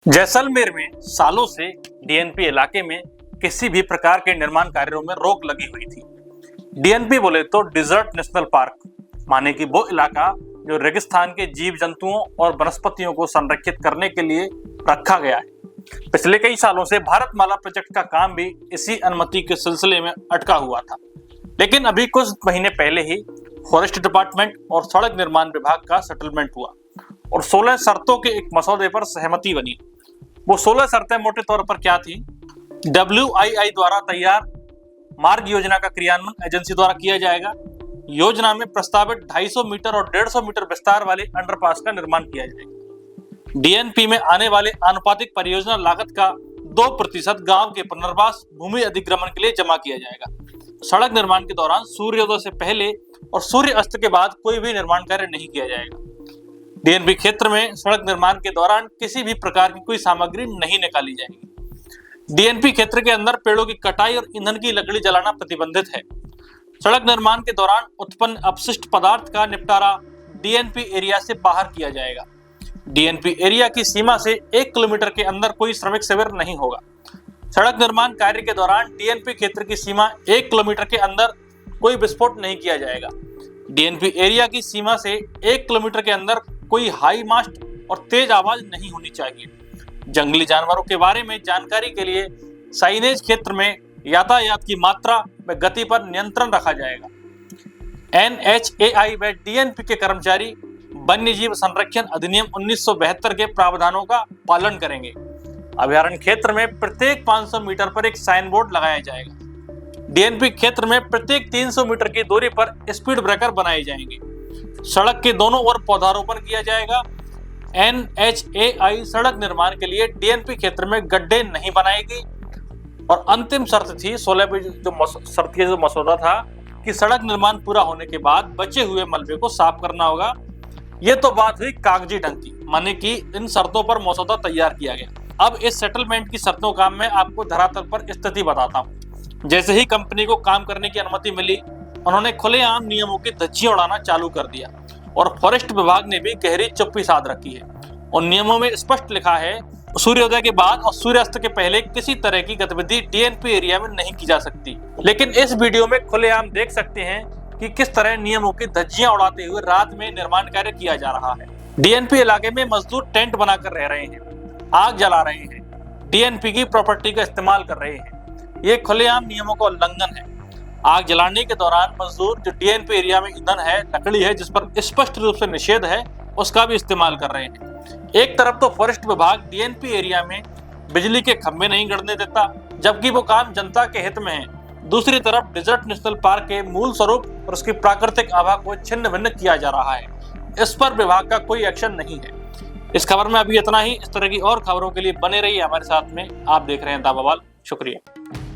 जैसलमेर में सालों से डीएनपी इलाके में किसी भी प्रकार के निर्माण कार्यों में रोक लगी हुई थी। डीएनपी बोले तो डिजर्ट नेशनल पार्क, माने कि वो इलाका जो रेगिस्तान के जीव जंतुओं और वनस्पतियों को संरक्षित करने के लिए रखा गया है। पिछले कई सालों से भारतमाला प्रोजेक्ट का काम भी इसी अनुमति के सिलसिले में अटका हुआ था, लेकिन अभी कुछ महीने पहले ही फॉरेस्ट डिपार्टमेंट और सड़क निर्माण विभाग का सेटलमेंट हुआ और 16 शर्तों के एक मसौदे पर सहमति बनी। वो 16 शर्तें मोटे तौर पर क्या थी? WII द्वारा तैयार मार्ग योजना का क्रियान्वयन एजेंसी द्वारा किया जाएगा। योजना में प्रस्तावित 250 मीटर और 150 मीटर विस्तार वाले अंडरपास का निर्माण किया जाएगा। डीएनपी में आने वाले आनुपातिक परियोजना लागत का 2% गांव के पुनर्वास भूमि अधिग्रहण के लिए जमा किया जाएगा। सड़क निर्माण के दौरान सूर्योदय से पहले और सूर्य अस्त के बाद कोई भी निर्माण कार्य नहीं किया जाएगा। डीएनपी क्षेत्र में सड़क निर्माण के दौरान किसी भी प्रकार की कोई सामग्री नहीं निकाली जाएगी। डीएनपी क्षेत्र के अंदर पेड़ों की कटाई और ईंधन की लकड़ी जलाना प्रतिबंधित है। सड़क निर्माण के दौरान उत्पन्न अपशिष्ट पदार्थ का निपटारा डीएनपी एरिया से बाहर किया जाएगा। डीएनपी एरिया की सीमा से 1 किलोमीटर के अंदर कोई श्रमिक शिविर नहीं होगा। सड़क निर्माण कार्य के दौरान डीएनपी क्षेत्र की सीमा 1 किलोमीटर के अंदर कोई विस्फोट नहीं किया जाएगा। डीएनपी एरिया की सीमा से 1 किलोमीटर के अंदर कोई हाई मास्ट और तेज आवाज नहीं होनी चाहिए। जंगली जानवरों के बारे में जानकारी के लिए साइनेज क्षेत्र में यातायात की मात्रा व गति पर नियंत्रण रखा जाएगा। NHAI व डीएनपी के कर्मचारी वन्यजीव संरक्षण अधिनियम 1972 के प्रावधानों का पालन करेंगे। अभयारण्य क्षेत्र में प्रत्येक 500 मीटर पर एक साइन बोर्ड लगाया जाएगा। डीएनपी क्षेत्र में प्रत्येक 300 मीटर की दूरी पर स्पीड ब्रेकर बनाए जाएंगे। सड़क के दोनों ओर पौधारोपण किया जाएगा। NHAI सड़क निर्माण के लिए डीएनपी क्षेत्र में गड्ढे नहीं बनाएगी। और अंतिम शर्त थी 16 पे जो मसौदा था कि सड़क निर्माण पूरा होने के बाद बचे हुए मलबे को साफ करना होगा। ये तो बात हुई कागजी ढंग की, माने कि इन शर्तों पर मसौदा तैयार किया गया। अब इस सेटलमेंट की शर्तों का मैं आपको धरातल पर स्थिति बताता हूँ। जैसे ही कंपनी को काम करने की अनुमति मिली, उन्होंने खुलेआम नियमों की धज्जियां उड़ाना चालू कर दिया और फॉरेस्ट विभाग ने भी गहरी चुप्पी साध रखी है। उन नियमों में स्पष्ट लिखा है सूर्योदय के बाद और सूर्यास्त के पहले किसी तरह की गतिविधि डीएनपी एरिया में नहीं की जा सकती। लेकिन इस वीडियो में खुलेआम देख सकते हैं कि किस तरह नियमों की धज्जियां उड़ाते हुए रात में निर्माण कार्य किया जा रहा है। डीएनपी इलाके में मजदूर टेंट बनाकर रह रहे हैं, आग जला रहे हैं, डीएनपी की प्रॉपर्टी का इस्तेमाल कर रहे हैं। ये खुलेआम नियमों का उल्लंघन है। आग जलाने के दौरान मजदूर जो डीएनपी एरिया में ईंधन है, लकड़ी है, जिस पर स्पष्ट रूप से निषेध है, उसका भी इस्तेमाल कर रहे हैं। एक तरफ तो फॉरेस्ट विभाग डीएनपी एरिया में बिजली के खंभे नहीं गड़ने देता, जबकि वो काम जनता के हित में है। दूसरी तरफ डिजर्ट नेशनल पार्क के मूल स्वरूप और उसकी प्राकृतिक आभा को छिन्न भिन्न किया जा रहा है। इस पर विभाग का कोई एक्शन नहीं है। इस खबर में अभी इतना ही। इस तरह की और खबरों के लिए बने रहिए हमारे साथ में। आप देख रहे हैं दा बवाल। शुक्रिया।